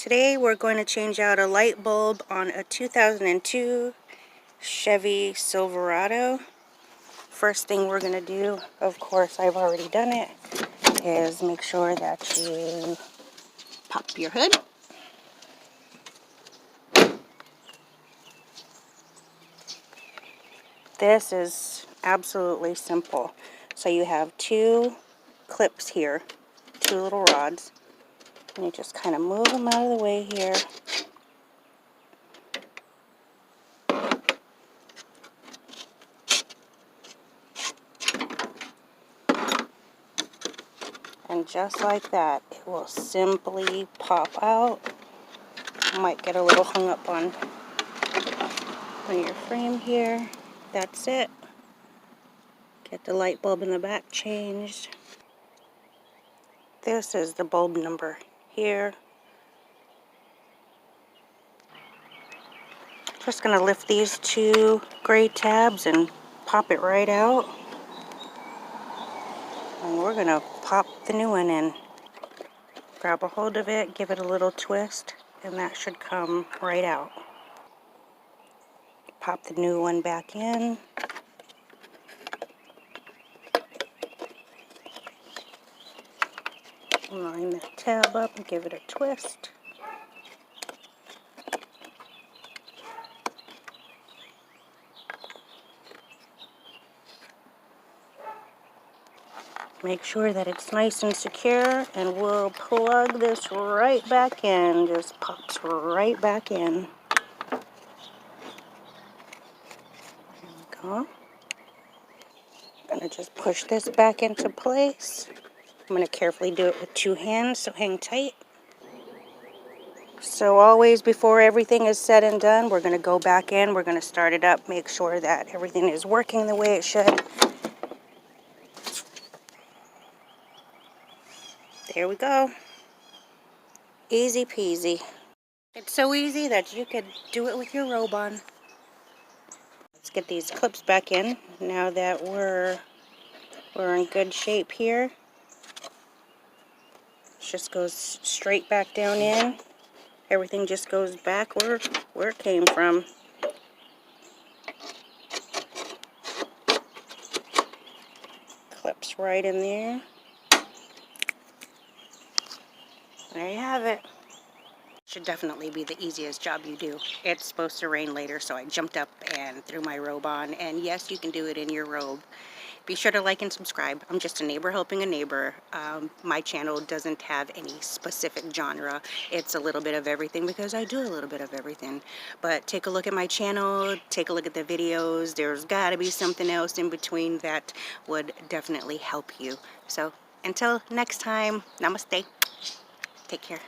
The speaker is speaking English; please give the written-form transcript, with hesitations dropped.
Today we're going to change out a light bulb on a 2002 Chevy Silverado. First thing we're going to do, of course I've already done it, is make sure that you pop your hood. This is absolutely simple. So you have two clips here, two little rods, and you just kind of move them out of the way here. And just like that, it will simply pop out. Might get a little hung up on your frame here. That's it. Get the light bulb in the back changed. This is the bulb number here. Just going to lift these two gray tabs and pop it right out. And we're going to pop the new one in. Grab a hold of it, give it a little twist, and that should come right out. Pop the new one back in. Line that tab up and give it a twist. Make sure that it's nice and secure, and we'll plug this right back in. Just pops right back in. There we go. I'm going to just push this back into place. I'm going to carefully do it with two hands, so hang tight. So always before everything is said and done, we're going to go back in, we're going to start it up, make sure that everything is working the way it should. There we go. Easy peasy. It's so easy that you could do it with your robe on. Let's get these clips back in now that we're in good shape here. It just goes straight back down in. Everything just goes back where it came from. Clips right in there. There you have it. Should definitely be the easiest job you do. It's supposed to rain later, so I jumped up and threw my robe on. And yes, you can do it in your robe. Be sure to like and subscribe. I'm just a neighbor helping a neighbor. My channel doesn't have any specific genre. It's a little bit of everything because I do a little bit of everything. But take a look at my channel, take a look at the videos. There's got to be something else in between that would definitely help you. So until next time, namaste. Take care.